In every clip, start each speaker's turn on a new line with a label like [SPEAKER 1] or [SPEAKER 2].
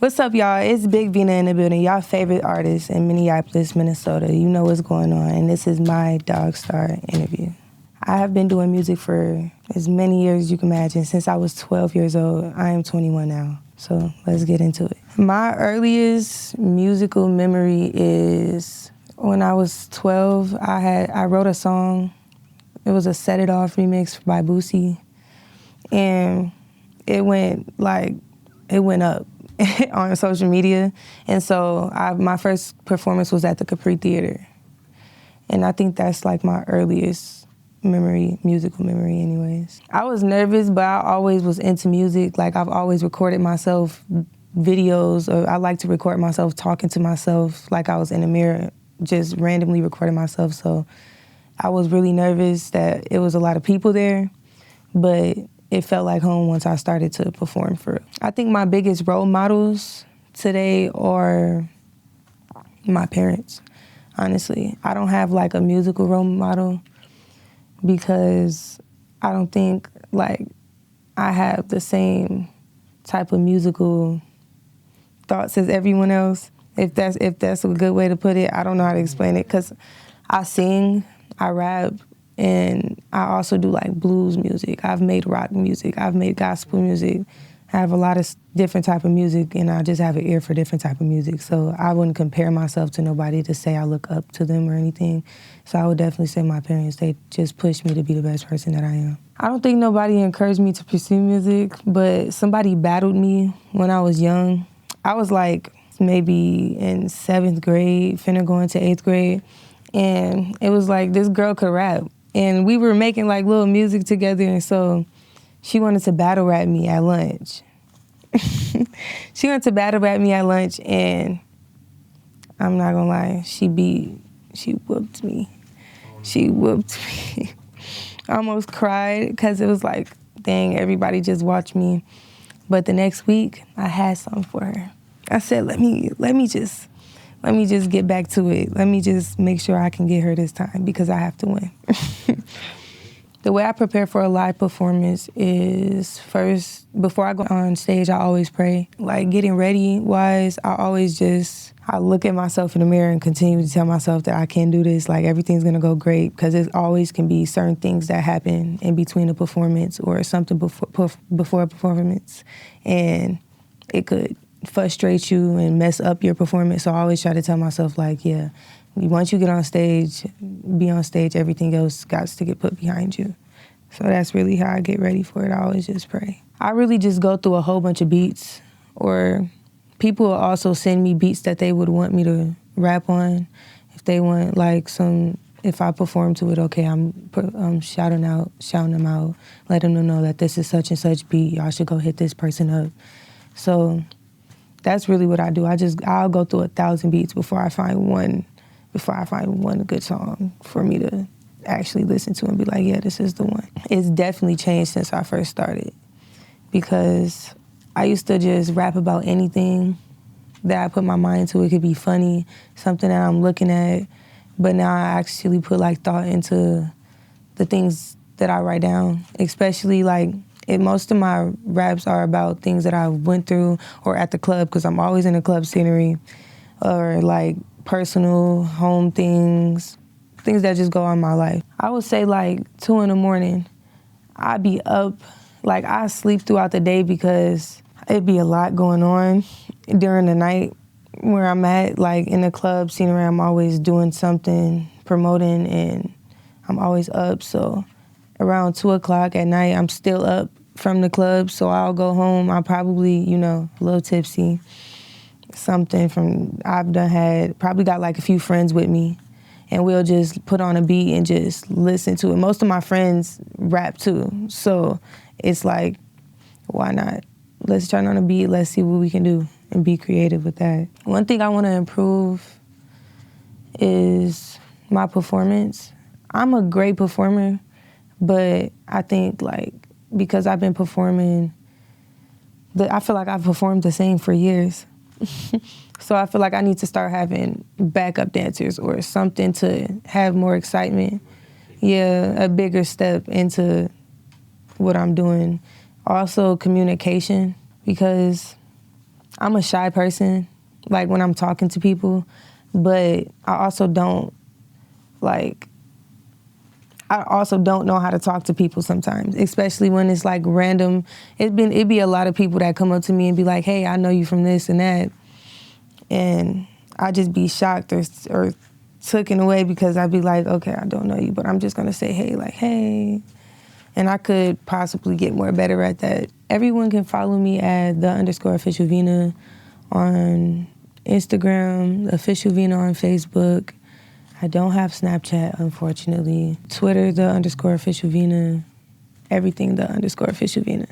[SPEAKER 1] What's up, y'all? It's Big Vinaa in the building, y'all favorite artist in Minneapolis, Minnesota. You know what's going on, and this is my DogStar interview. I have been doing music for as many years as you can imagine. Since I was 12 years old, I am 21 now. So let's get into it. My earliest musical memory is when I was 12, I wrote a song. It was a Set It Off remix by Boosie. And it went up on social media. And so my first performance was at the Capri Theater. And I think that's like my earliest musical memory anyways. I was nervous, but I always was into music. Like I've always recorded myself videos, or I like to record myself talking to myself like I was in the mirror, just randomly recording myself. So I was really nervous that it was a lot of people there, but it felt like home once I started to perform for real. I think my biggest role models today are my parents, honestly. I don't have like a musical role model because I don't think like I have the same type of musical thoughts as everyone else. If that's a good way to put it, I don't know how to explain it, because I sing, I rap, and I also do like blues music. I've made rock music. I've made gospel music. I have a lot of different type of music, and I just have an ear for different type of music. So I wouldn't compare myself to nobody to say I look up to them or anything. So I would definitely say my parents, they just pushed me to be the best person that I am. I don't think nobody encouraged me to pursue music, but somebody battled me when I was young. I was like maybe in 7th grade, finna go into 8th grade, and it was like this girl could rap. And we were making like little music together, and so she wanted to battle rap me at lunch. She wanted to battle rap me at lunch, and I'm not gonna lie, she whooped me. She whooped me. I almost cried because it was like, dang, everybody just watched me. But the next week, I had something for her. I said, let me just get back to it. Let me just make sure I can get her this time because I have to win. The way I prepare for a live performance is first, before I go on stage, I always pray. Like getting ready wise, I look at myself in the mirror and continue to tell myself that I can do this, like everything's gonna go great, because it always can be certain things that happen in between a performance or something before a performance, and it could frustrate you and mess up your performance. So I always try to tell myself like, yeah, once you get on stage, be on stage, everything else got to get put behind you. So that's really how I get ready for it. I always just pray. I really just go through a whole bunch of beats, or people will also send me beats that they would want me to rap on. If they want like if I perform to it, okay, I'm shouting them out, letting them know that this is such and such beat. Y'all should go hit this person up. So that's really what I do. I'll go through 1,000 beats before I find one good song for me to actually listen to and be like, yeah, this is the one. It's definitely changed since I first started, because I used to just rap about anything that I put my mind to. It could be funny, something that I'm looking at, but now I actually put like thought into the things that I write down, especially like most of my raps are about things that I went through or at the club, because I'm always in the club scenery, or like personal home things that just go on in my life. I would say like 2 a.m, I'd be up, like I sleep throughout the day because it'd be a lot going on during the night where I'm at, like in the club scenery. I'm always doing something, promoting, and I'm always up. So around 2 o'clock at night, I'm still up from the club, so I'll go home. I'll probably, a little tipsy. Probably got like a few friends with me, and we'll just put on a beat and just listen to it. Most of my friends rap too, so it's like, why not? Let's turn on a beat, let's see what we can do and be creative with that. One thing I want to improve is my performance. I'm a great performer, but I think like, because I've been performing, I feel like I've performed the same for years. So I feel like I need to start having backup dancers or something to have more excitement. Yeah, a bigger step into what I'm doing. Also communication, because I'm a shy person, like when I'm talking to people, but I also don't know how to talk to people sometimes, especially when it's like random. It'd be a lot of people that come up to me and be like, hey, I know you from this and that. And I just be shocked or taken away because I'd be like, okay, I don't know you, but I'm just gonna say, hey, like, hey. And I could possibly get more better at that. Everyone can follow me at _official Vinaa on Instagram, official Vinaa on Facebook. I don't have Snapchat, unfortunately. Twitter, _official Vinaa. Everything, _official Vinaa.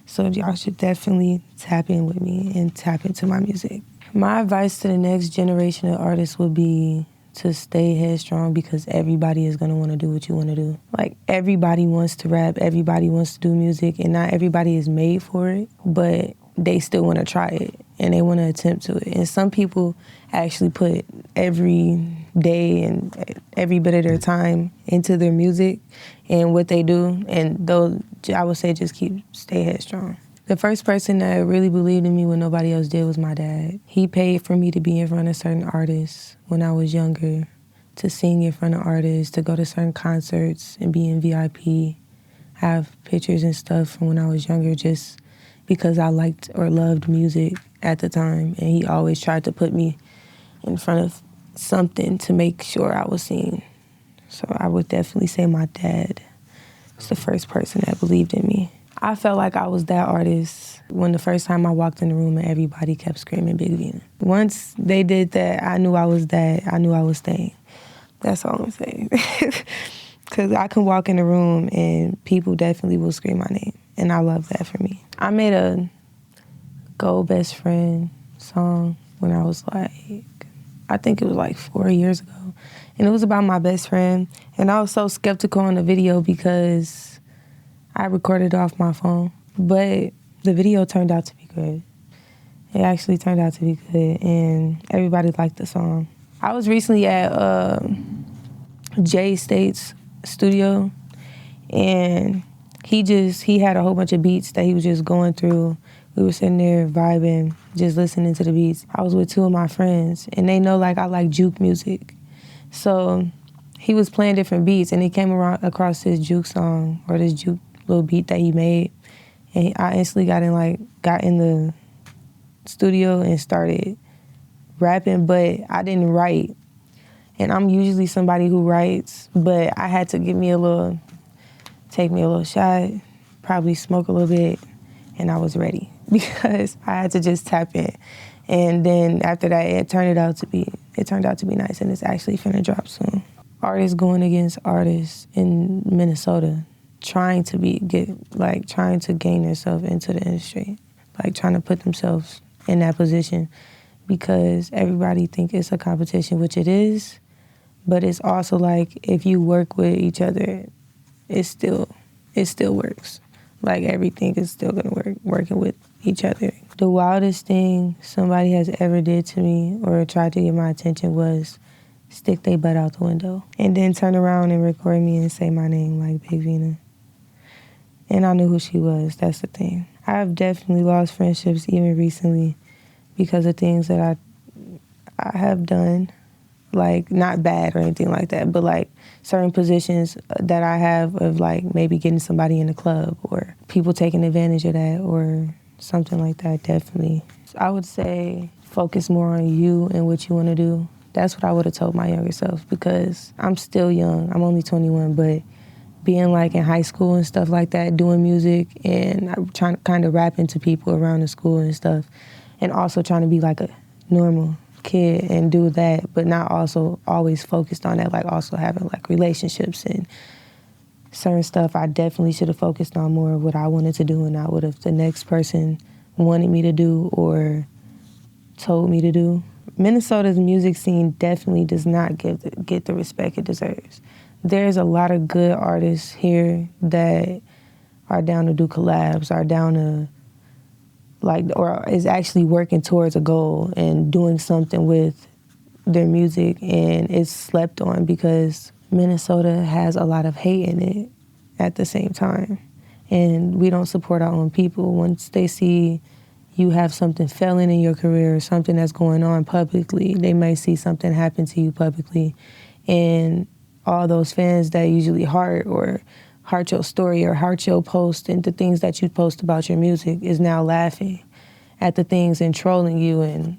[SPEAKER 1] So y'all should definitely tap in with me and tap into my music. My advice to the next generation of artists would be to stay headstrong because everybody is gonna wanna do what you wanna do. Like, everybody wants to rap, everybody wants to do music, and not everybody is made for it, but they still wanna try it and they wanna attempt to it. And some people actually put every day and every bit of their time into their music and what they do, and those, I would say, just stay headstrong. The first person that really believed in me when nobody else did was my dad. He paid for me to be in front of certain artists when I was younger, to sing in front of artists, to go to certain concerts and be in VIP, have pictures and stuff from when I was younger just because I liked or loved music at the time. And he always tried to put me in front of something to make sure I was seen. So I would definitely say my dad was the first person that believed in me. I felt like I was that artist when the first time I walked in the room and everybody kept screaming Big Vinaa. Once they did that, I knew I was that. I knew I was staying. That's all I'm saying. Because I can walk in the room and people definitely will scream my name. And I love that for me. I made a Go Best Friend song when I was like, I think it was like 4 years ago. And it was about my best friend. And I was so skeptical on the video because I recorded off my phone, but the video turned out to be good. It actually turned out to be good, and everybody liked the song. I was recently at Jay State's studio, and he had a whole bunch of beats that he was just going through. We were sitting there vibing, just listening to the beats. I was with two of my friends, and they know like I like juke music. So he was playing different beats, and he came across this juke song or this juke little beat that he made, and I instantly got in the studio and started rapping, but I didn't write. And I'm usually somebody who writes, but I had to take me a little shot, probably smoke a little bit, and I was ready because I had to just tap in. And then after that, it turned out to be nice, and it's actually finna drop soon. Artists going against artists in Minnesota, trying to gain themselves into the industry, like trying to put themselves in that position because everybody think it's a competition, which it is, but it's also like if you work with each other, it still works. Like everything is still gonna work, working with each other. The wildest thing somebody has ever did to me or tried to get my attention was stick their butt out the window and then turn around and record me and say my name like Big Vinaa. And I knew who she was, that's the thing. I've definitely lost friendships even recently because of things that I have done, like not bad or anything like that, but like certain positions that I have of like maybe getting somebody in the club or people taking advantage of that or something like that, definitely. So I would say focus more on you and what you want to do. That's what I would have told my younger self because I'm still young. I'm only 21, but being like in high school and stuff like that, doing music and I'm trying to kind of rapping to people around the school and stuff, and also trying to be like a normal kid and do that, but not also always focused on that, like also having like relationships and certain stuff. I definitely should have focused on more of what I wanted to do and not what if the next person wanted me to do or told me to do. Minnesota's music scene definitely does not get the respect it deserves. There's a lot of good artists here that are down to do collabs, are down to or is actually working towards a goal and doing something with their music, and it's slept on because Minnesota has a lot of hate in it at the same time. And we don't support our own people. Once they see you have something failing in your career or something that's going on publicly. They may see something happen to you publicly, and all those fans that usually heart your story or heart your post and the things that you post about your music is now laughing at the things and trolling you and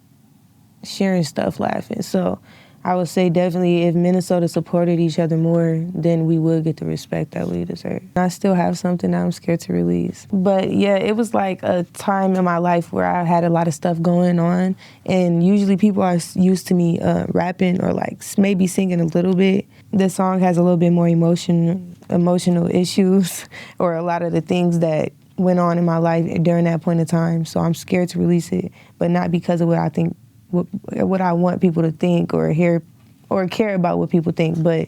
[SPEAKER 1] sharing stuff laughing. So I would say definitely if Minnesota supported each other more, then we would get the respect that we deserve. I still have something that I'm scared to release. But yeah, it was like a time in my life where I had a lot of stuff going on, and usually people are used to me rapping or like maybe singing a little bit. This song has a little bit more emotional issues or a lot of the things that went on in my life during that point in time. So I'm scared to release it, but not because of what I think, what I want people to think or hear or care about what people think, but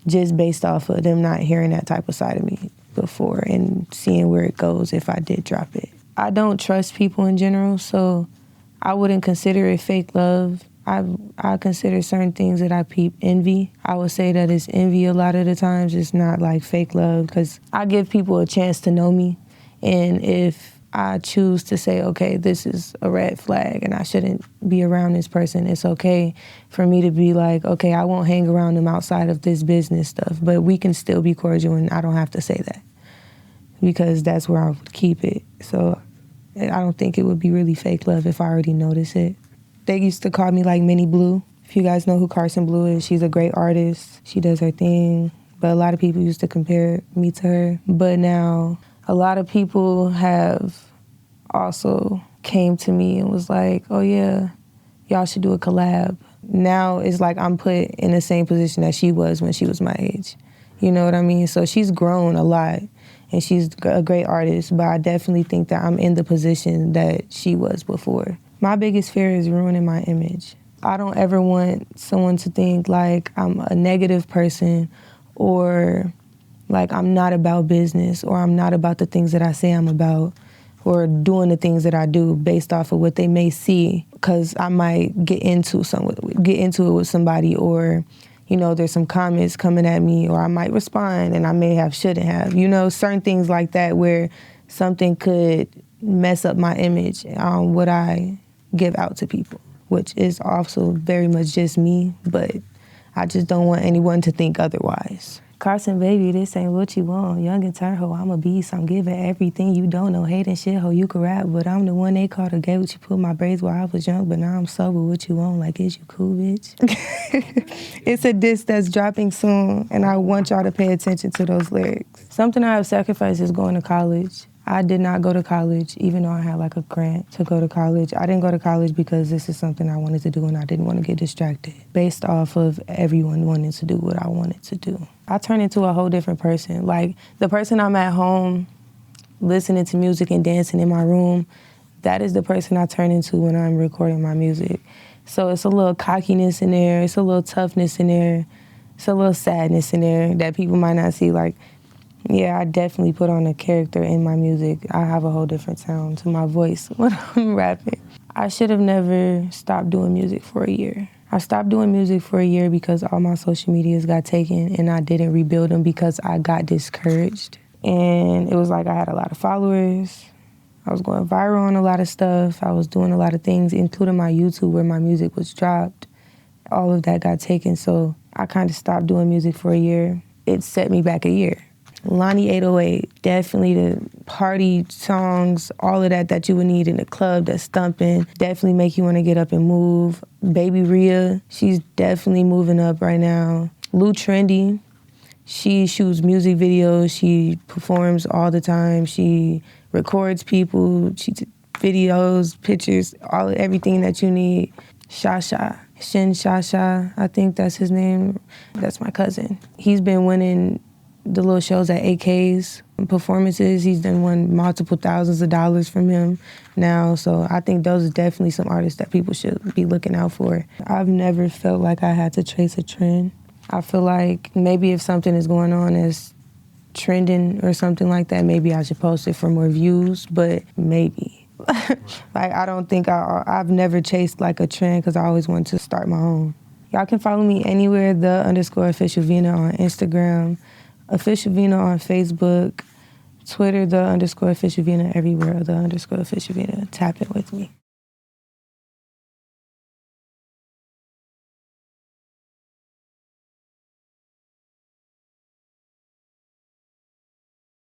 [SPEAKER 1] just based off of them not hearing that type of side of me before and seeing where it goes if I did drop it. I don't trust people in general, so I wouldn't consider it fake love. I consider certain things that I peep envy. I would say that it's envy a lot of the times. It's not like fake love, because I give people a chance to know me, and if I choose to say, okay, this is a red flag and I shouldn't be around this person, it's okay for me to be like, okay, I won't hang around them outside of this business stuff, but we can still be cordial and I don't have to say that, because that's where I would keep it. So I don't think it would be really fake love if I already notice it. They used to call me like Minnie Blue. If you guys know who Carson Blue is, she's a great artist. She does her thing, but a lot of people used to compare me to her. But now a lot of people have also came to me and was like, oh yeah, y'all should do a collab. Now it's like I'm put in the same position that she was when she was my age. You know what I mean? So she's grown a lot and she's a great artist, but I definitely think that I'm in the position that she was before. My biggest fear is ruining my image. I don't ever want someone to think like I'm a negative person or like I'm not about business or I'm not about the things that I say I'm about or doing the things that I do based off of what they may see, because I might get into it with somebody, or, you know, there's some comments coming at me, or I might respond and I may have, shouldn't have, you know, certain things like that where something could mess up my image on what I give out to people, which is also very much just me, but I just don't want anyone to think otherwise. Carson, baby, this ain't what you want. Young and turn ho, I'm a beast. I'm giving everything you don't know. Hating shit, ho, you can rap, but I'm the one they called a gay. What you put my braids while I was young, but now I'm sober. What you want? Like, is you cool, bitch? It's a diss that's dropping soon, and I want y'all to pay attention to those lyrics. Something I have sacrificed is going to college. I did not go to college, even though I had like a grant to go to college. I didn't go to college because this is something I wanted to do and I didn't want to get distracted based off of everyone wanting to do what I wanted to do. I turned into a whole different person. Like, the person I'm at home listening to music and dancing in my room, that is the person I turn into when I'm recording my music. So it's a little cockiness in there, it's a little toughness in there, it's a little sadness in there that people might not see. Like, yeah, I definitely put on a character in my music. I have a whole different sound to my voice when I'm rapping. I should have never stopped doing music for a year. I stopped doing music for a year because all my social medias got taken and I didn't rebuild them because I got discouraged. And it was like I had a lot of followers. I was going viral on a lot of stuff. I was doing a lot of things, including my YouTube where my music was dropped. All of that got taken, so I kind of stopped doing music for a year. It set me back a year. Lonnie 808, definitely the party songs, all of that you would need in a club that's thumping, definitely make you want to get up and move. Baby Rhea, she's definitely moving up right now. Lou Trendy, she shoots music videos, she performs all the time, she records people, she videos, pictures, everything that you need. Shasha, Shin Shasha, I think that's his name. That's my cousin. He's been winning the little shows at AK's performances. He's done won multiple thousands of dollars from him now. So I think those are definitely some artists that people should be looking out for. I've never felt like I had to chase a trend. I feel like maybe if something is going on as trending or something like that, maybe I should post it for more views, but maybe. Like, I don't think I've never chased like a trend because I always wanted to start my own. Y'all can follow me anywhere, _official Vinaa on Instagram, Official Vinaa on Facebook, Twitter, _official Vinaa, everywhere, _official Vinaa. Tap in with me.